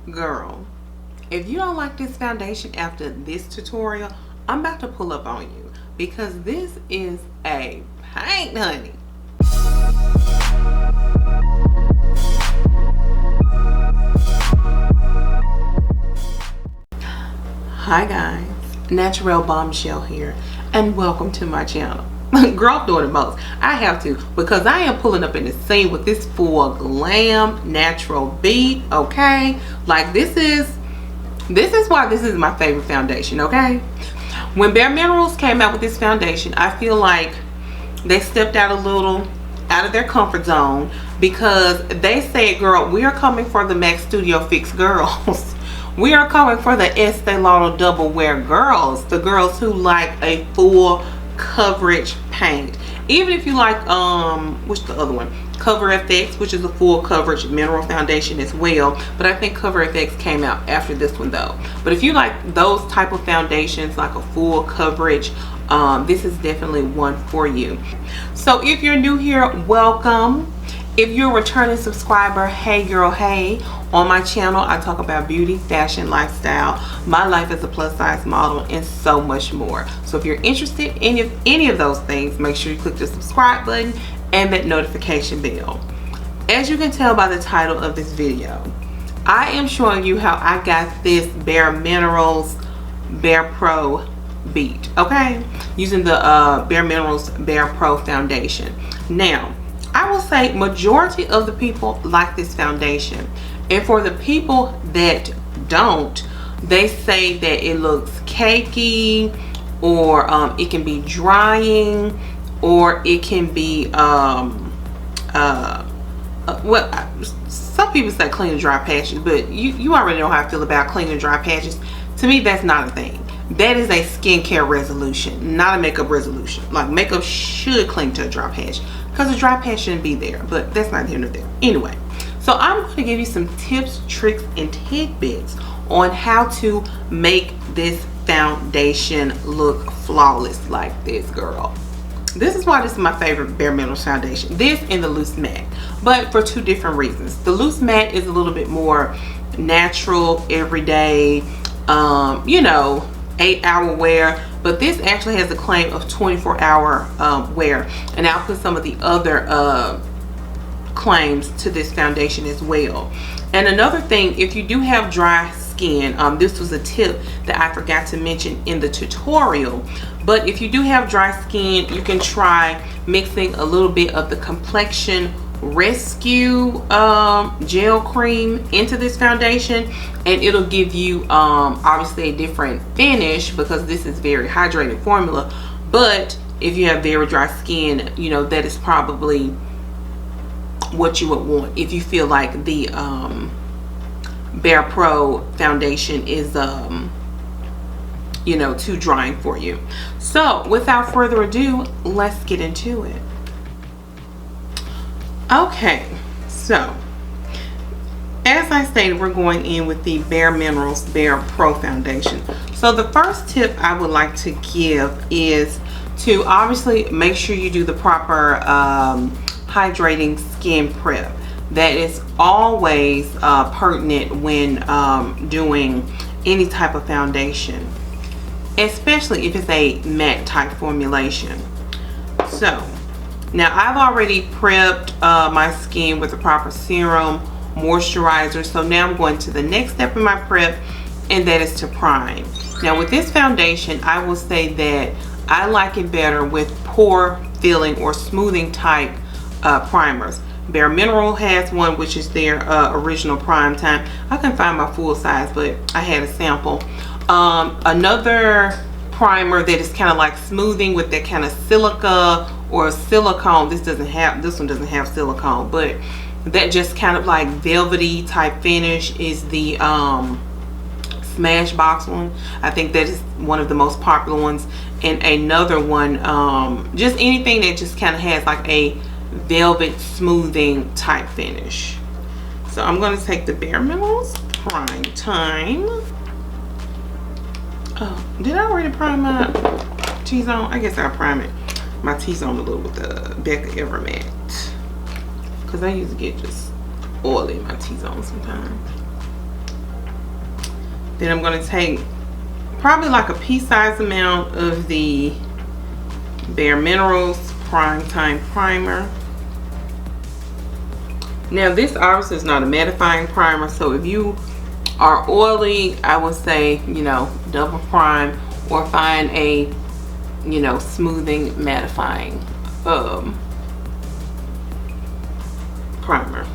Girl, if you don't like this foundation after this tutorial, I'm about to pull up on you because this is a paint, honey. Hi guys, Naturelle Bombshell here, and welcome to my channel. Girl, I'm doing the most. I have to because I am pulling up in the scene with this full glam natural beat. Okay, like this is why this is my favorite foundation. Okay, when BareMinerals came out with this foundation, I feel like they stepped out a little out of their comfort zone because they said, girl, we are coming for the Mac Studio Fix girls. We are coming for the Estee Lauder double wear girls, the girls who like a full coverage paint. Even if you like what's the other one, Cover FX, which is a full coverage mineral foundation as well, but I think Cover FX came out after this one though. But if you like those type of foundations, like a full coverage, this is definitely one for you. So if you're new here, welcome. If you're a returning subscriber, hey girl, hey. On my channel, I talk about beauty, fashion, lifestyle, my life as a plus size model, and so much more. So if you're interested in any of those things, make sure you click the subscribe button and that notification bell. As you can tell by the title of this video, I am showing you how I got this BareMinerals Barepro beat, okay? Using the BareMinerals Barepro foundation. Now, I will say majority of the people like this foundation. And for the people that don't, they say that it looks cakey, or it can be drying, or it can be some people say clean and dry patches, but you already know how I feel about clean and dry patches. To me, that's not a thing. That is a skincare resolution, not a makeup resolution. Like, makeup should cling to a dry patch because a dry patch shouldn't be there, but that's not here nor there. Anyway, so I'm going to give you some tips, tricks, and tidbits on how to make this foundation look flawless like this, girl. This is why this is my favorite BareMinerals foundation. This and the loose matte, but for two different reasons. The loose matte is a little bit more natural, everyday, you know, 8-hour wear, but this actually has a claim of 24-hour wear, and I'll put some of the other claims to this foundation as well. And another thing, if you do have dry skin, this was a tip that I forgot to mention in the tutorial, but if you do have dry skin, you can try mixing a little bit of the complexion rescue gel cream into this foundation, and it'll give you obviously a different finish because this is very hydrated formula. But if you have very dry skin, you know, that is probably what you would want if you feel like the Barepro foundation is you know, too drying for you. So without further ado, let's get into it. Okay, so as I stated, we're going in with the BareMinerals Barepro foundation. So the first tip I would like to give is to obviously make sure you do the proper hydrating skin prep. That is always pertinent when doing any type of foundation, especially if it's a matte type formulation. So now I've already prepped my skin with the proper serum, moisturizer. So now I'm going to the next step in my prep, and that is to prime. Now with this foundation, I will say that I like it better with pore filling or smoothing type primers. BareMinerals has one, which is their original prime time. I couldn't find my full size, but I had a sample. Another primer that is kind of like smoothing with that kind of silica or silicone. This one doesn't have silicone, but that just kind of like velvety type finish is the Smashbox one. I think that is one of the most popular ones. And another one, just anything that just kind of has like a velvet smoothing type finish. So I'm going to take the BareMinerals Prime Time. Oh, did I already prime my T-zone? I guess I'll prime it. My T-zone a little with the Becca Evermatte, because I usually get just oily in my T-zone sometimes. Then I'm going to take probably like a pea-sized amount of the BareMinerals Prime Time Primer. Now this obviously is not a mattifying primer, so if you are oily, I would say, you know, double prime or find a, you know, smoothing mattifying primer.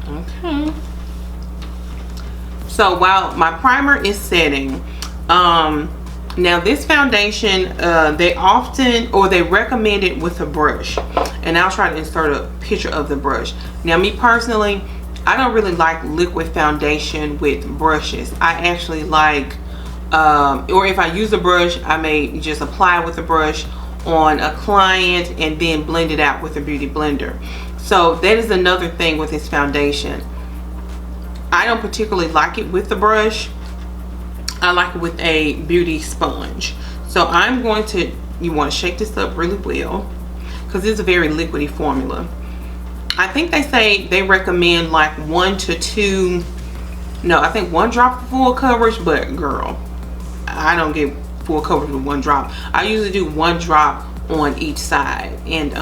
Okay. So while my primer is setting, now this foundation, they often, or they recommend it with a brush, and I'll try to insert a picture of the brush. Now me personally, I don't really like liquid foundation with brushes. I actually like, or if I use a brush, I may just apply with a brush on a client and then blend it out with a beauty blender. So that is another thing with this foundation. I don't particularly like it with the brush. I like it with a beauty sponge. So I'm going to, you want to shake this up really well because it's a very liquidy formula. I think they say they recommend like 1 to 2, no, I think 1 drop for full coverage, but girl, I don't get full coverage with 1 drop. I usually do 1 drop on each side, and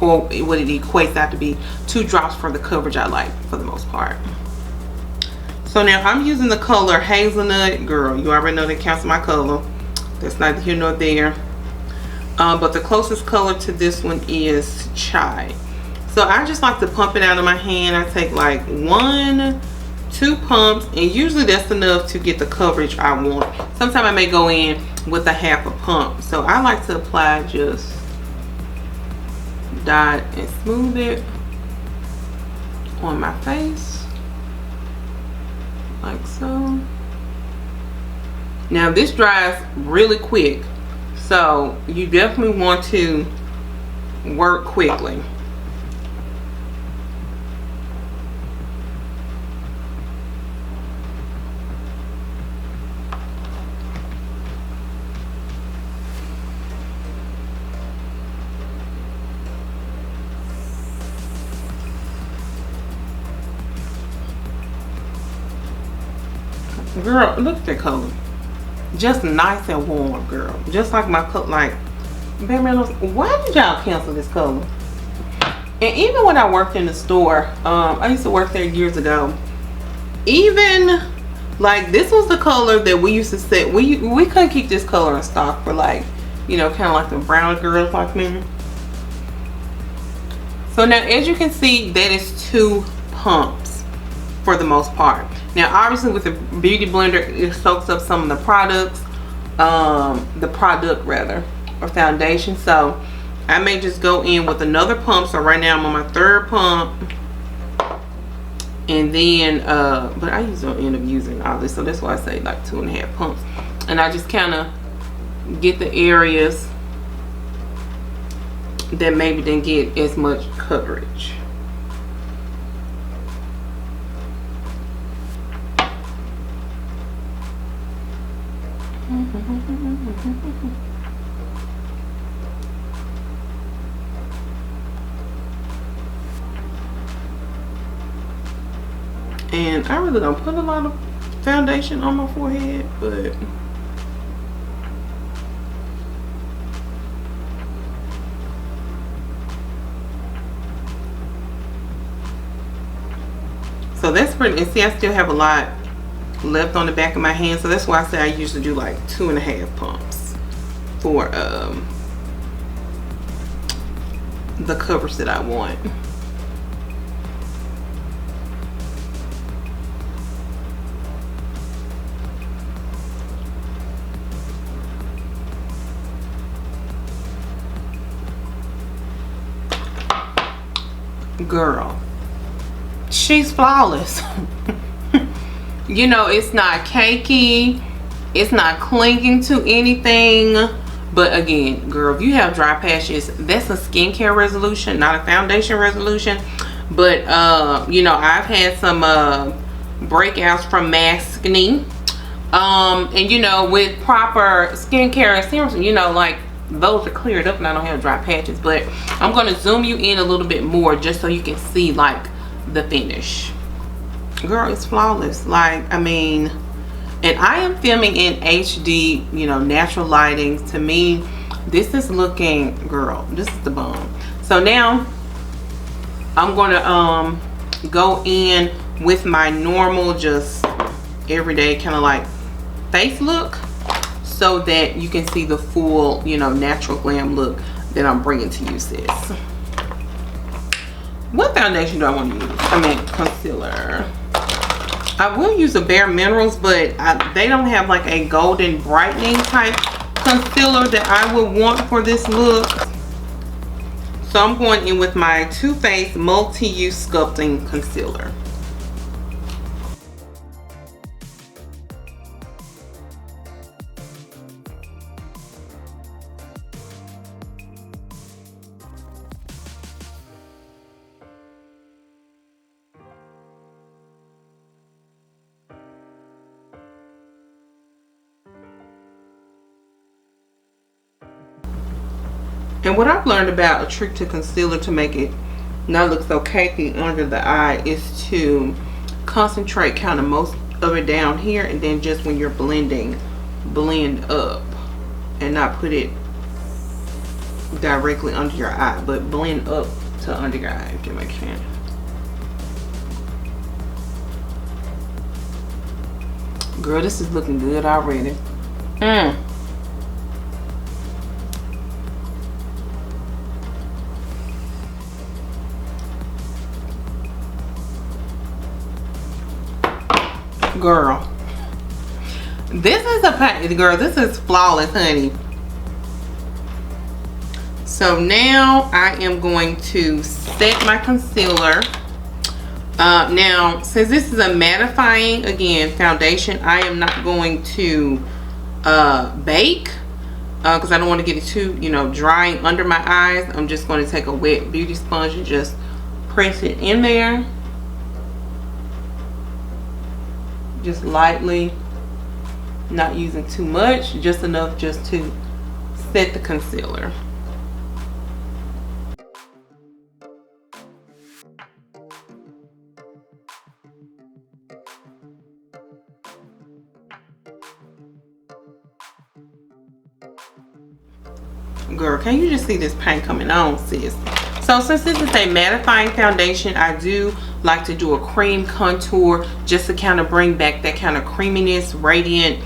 or what it equates out to be 2 drops for the coverage I like for the most part. So now I'm using the color Hazelnut. Girl, you already know that counts my color. That's neither here nor there. But the closest color to this one is Chai. So I just like to pump it out of my hand. I take like 1, 2 pumps, and usually that's enough to get the coverage I want. Sometimes I may go in with a half a pump. So I like to apply, just dot and smooth it on my face. Like so. Now this dries really quick, so you definitely want to work quickly. Girl, look at that color. Just nice and warm, girl. Just like my color, like BareMinerals. Why did y'all cancel this color? And even when I worked in the store, I used to work there years ago. Even like this was the color that we used to set. We couldn't keep this color in stock for, like, you know, kind of like the brown girls like me. So now, as you can see, that is 2 pumps for the most part. Now obviously with the beauty blender, it soaks up some of the products, the product rather, or foundation. So I may just go in with another pump. So right now I'm on my 3rd pump, and then but I usually end up using all this, so that's why I say like 2.5 pumps. And I just kind of get the areas that maybe didn't get as much coverage. And I really don't put a lot of foundation on my forehead, but so that's pretty. And see, I still have a lot left on the back of my hand, so that's why I say I usually do like 2.5 pumps for the coverage that I want. Girl, she's flawless. You know, it's not cakey, it's not clinging to anything. But again, girl, if you have dry patches, that's a skincare resolution, not a foundation resolution. But you know, I've had some breakouts from masking, and you know, with proper skincare and serums, you know, like those are cleared up and I don't have dry patches. But I'm going to zoom you in a little bit more just so you can see like the finish. girl, it's flawless. Like, I mean, and I am filming in HD, you know, natural lighting. To me, this is looking, girl, this is the bomb. So now I'm gonna go in with my normal, just everyday kind of like face look, so that you can see the full, you know, natural glam look that I'm bringing to you, sis. What foundation do I want to use? I mean, concealer. I will use a BareMinerals, but they don't have like a golden brightening type concealer that I would want for this look. So I'm going in with my Too Faced Multi-Use Sculpting Concealer. And what I've learned about a trick to concealer to make it not look so cakey under the eye is to concentrate kind of most of it down here, and then just when you're blending, blend up and not put it directly under your eye, but blend up to under your eye, if that makes sense. Girl, this is looking good already. Girl, this is girl, this is flawless, honey. So now I am going to set my concealer. Now, since this is a mattifying, again, foundation, I am not going to bake because I don't want to get it too, you know, drying under my eyes. I'm just going to take a wet beauty sponge and just press it in there. Just lightly, not using too much, just enough just to set the concealer. Girl, can you just see this paint coming on, sis? So since this is a mattifying foundation, I do like to do a cream contour just to kind of bring back that kind of creaminess, radiant,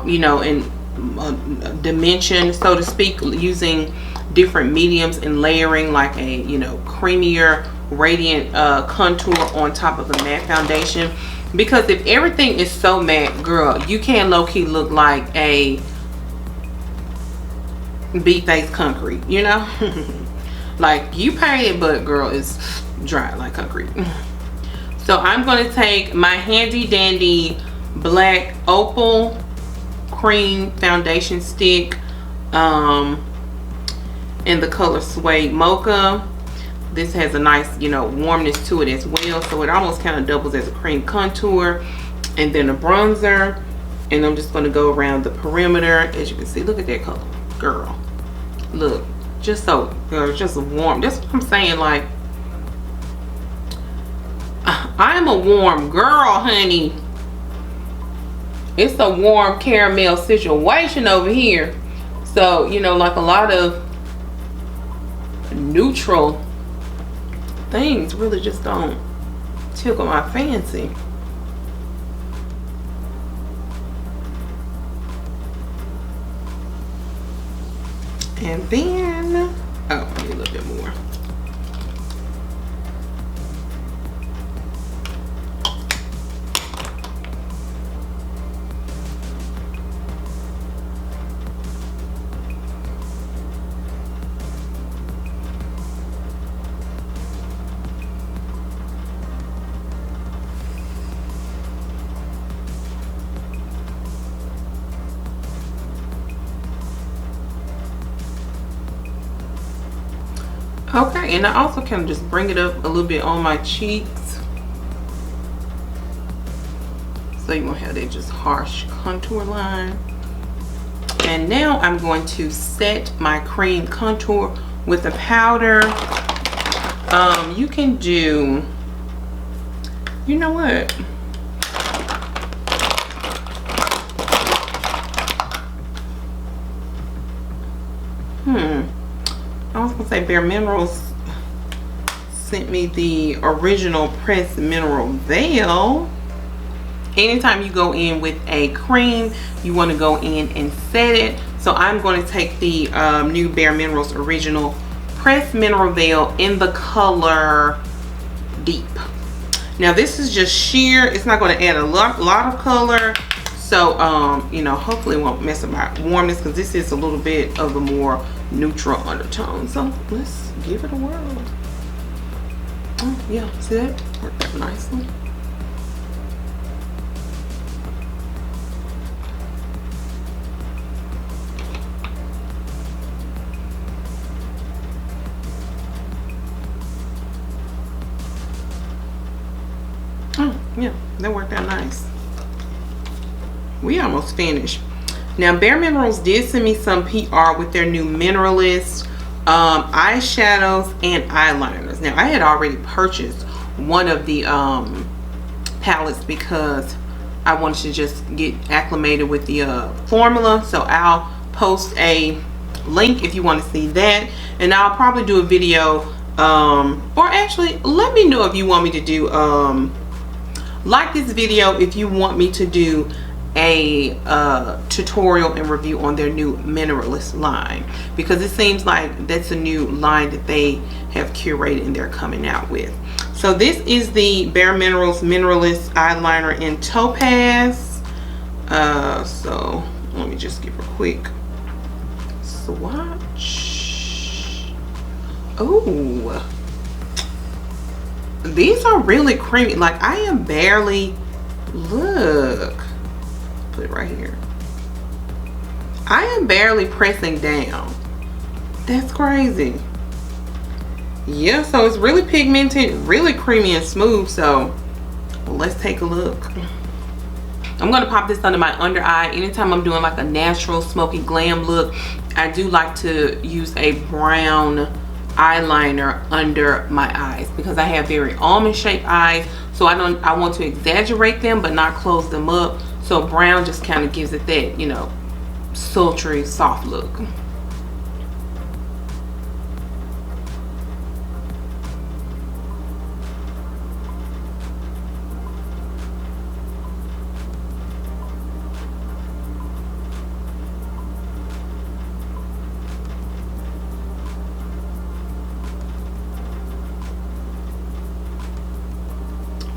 you know, and dimension, so to speak, using different mediums and layering like a, you know, creamier, radiant contour on top of a matte foundation. Because if everything is so matte, girl, you can low-key look like a beat-faced concrete, you know? Like, you painted, but girl, it's dry like concrete. So I'm going to take my handy dandy black opal cream foundation stick in the color Suede Mocha. This has a nice, you know, warmness to it as well, so it almost kind of doubles as a cream contour. And then a bronzer, and I'm just going to go around the perimeter. As you can see, look at that color, girl. Look, just so, girl, just warm. That's what I'm saying. Like, I am a warm girl, honey. It's a warm caramel situation over here. So, you know, like a lot of neutral things really just don't tickle my fancy. And then, oh, I need a little bit more. Okay, and I also kind of just bring it up a little bit on my cheeks, so you won't have that just harsh contour line. And now I'm going to set my cream contour with a powder. You can do You know what? I was gonna say BareMinerals sent me the original pressed mineral veil. Anytime you go in with a cream, you want to go in and set it. So I'm going to take the new BareMinerals original pressed mineral veil in the color Deep. Now this is just sheer. It's not going to add a lot of color. So you know, hopefully it won't mess up my warmness, because this is a little bit of a more neutral undertone. So let's give it a whirl. Oh yeah, see that? Worked out nicely. Oh yeah, that worked out nice. We almost finished. Now BareMinerals did send me some PR with their new Mineralist eyeshadows and eyeliners. Now I had already purchased one of the palettes because I wanted to just get acclimated with the formula. So I'll post a link if you want to see that, and I'll probably do a video or actually let me know if you want me to do like this video if you want me to do a tutorial and review on their new Mineralist line, because it seems like that's a new line that they have curated and they're coming out with. So this is the BareMinerals Mineralist eyeliner in Topaz. So let me just give a quick swatch. Oh, these are really creamy. Like I am barely, look, put it right here. I am barely pressing down. That's crazy. Yeah, so it's really pigmented, really creamy and smooth. So let's take a look. I'm gonna pop this under my under eye. Anytime I'm doing like a natural smoky glam look, I do like to use a brown eyeliner under my eyes because I have very almond shaped eyes. So I want to exaggerate them but not close them up. So brown just kind of gives it that, you know, sultry, soft look.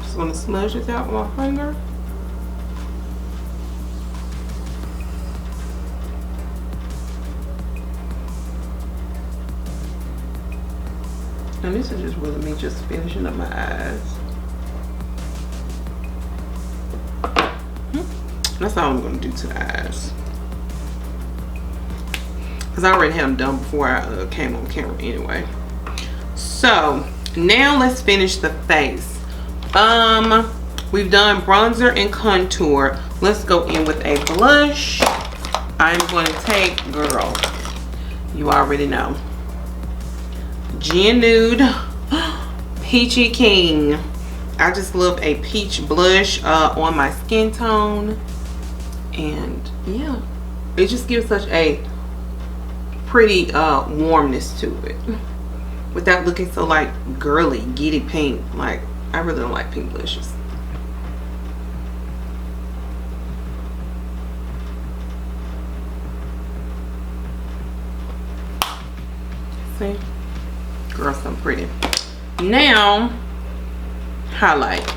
Just want to smudge this out with my finger. And this is just really me just finishing up my eyes. That's all I'm going to do to the eyes, because I already had them done before I came on camera anyway. So now let's finish the face. We've done bronzer and contour. Let's go in with a blush. I'm going to take, girl, you already know, Gin Nude Peachy King. I just love a peach blush on my skin tone, and yeah, it just gives such a pretty warmness to it without looking so like girly, giddy pink. Like I really don't like pink blushes. See? Girl, so pretty. Now, highlights.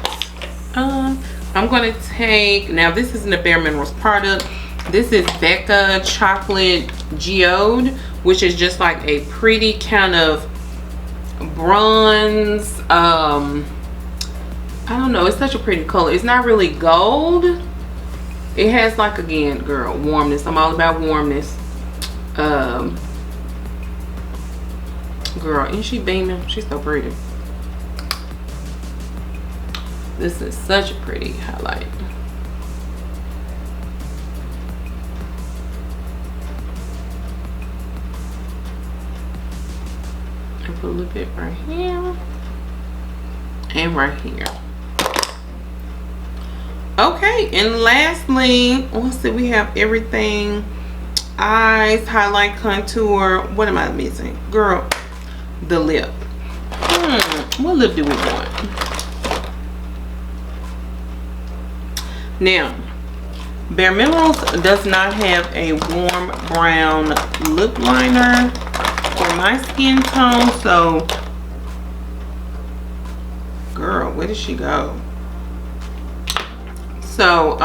I'm going to take, now this isn't a BareMinerals product. This is Becca Chocolate Geode, which is just like a pretty kind of bronze. I don't know. It's such a pretty color. It's not really gold. It has like, again, girl, warmness. I'm all about warmness. Girl, isn't she beaming? She's so pretty. This is such a pretty highlight. I put a little bit right here and right here. Okay, and lastly, let's see, we have everything. Eyes, highlight, contour. What am I missing? Girl, the lip. What lip do we want? Now, BareMinerals does not have a warm brown lip liner for my skin tone, so girl, where did she go? So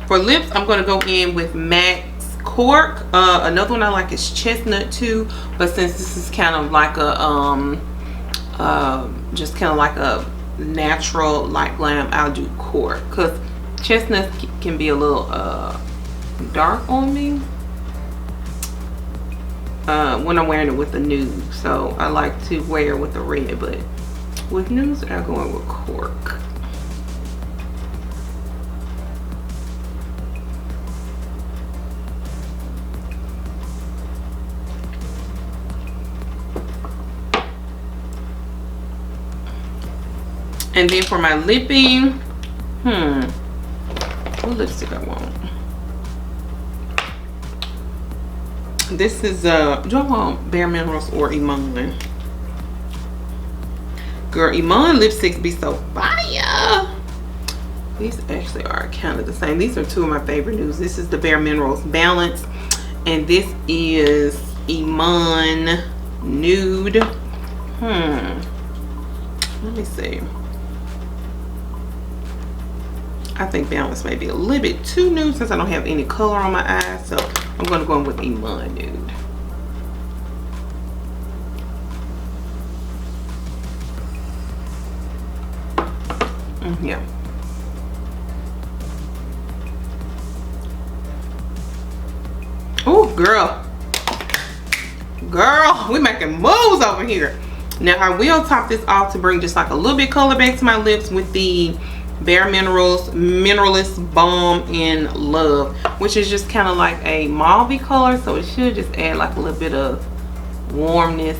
for lips, I'm going to go in with Max Cork. Another one I like is Chestnut too, but since this is kind of like a just kind of like a natural light glam, I'll do Cork, because Chestnut can be a little dark on me when I'm wearing it with the nude. So I like to wear it with the red, but with nudes I'm going with Cork. And then for my lipping, what lipstick I want? This is do I want BareMinerals or Iman? Girl, Iman lipsticks be so fire. These actually are kind of the same. These are two of my favorite nudes. This is the BareMinerals Balance, and this is Iman Nude. Let me see. I think Balance may be a little bit too nude since I don't have any color on my eyes, so I'm going to go in with Iman Nude. Yeah. Oh, girl. Girl, we making moves over here. Now, I will top this off to bring just like a little bit color back to my lips with the BareMinerals Mineralist Balm in Love, which is just kind of like a mauvey color, so it should just add like a little bit of warmness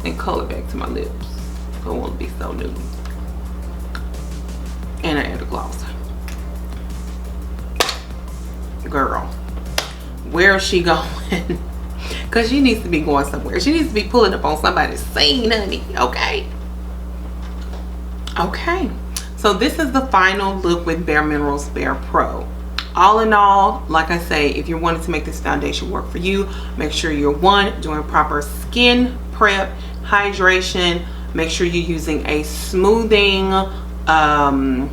and color back to my lips, so it won't be so nude. And I add a gloss. Girl, where is she going? Because she needs to be going somewhere. She needs to be pulling up on somebody's scene, honey. Okay. Okay. So this is the final look with BareMinerals Barepro. All in all, like I say, if you're wanting to make this foundation work for you, make sure you're doing proper skin prep, hydration. Make sure you're using a smoothing, kind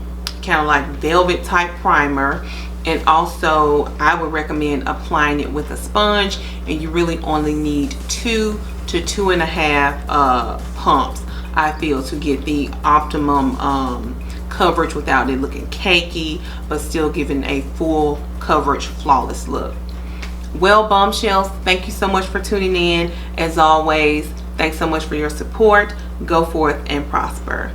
of like velvet type primer. And also, I would recommend applying it with a sponge, and you really only need 2 to 2.5 pumps, I feel, to get the optimum coverage without it looking cakey, but still giving a full coverage, flawless look. Well, Bombshells, thank you so much for tuning in. As always, thanks so much for your support. Go forth and prosper.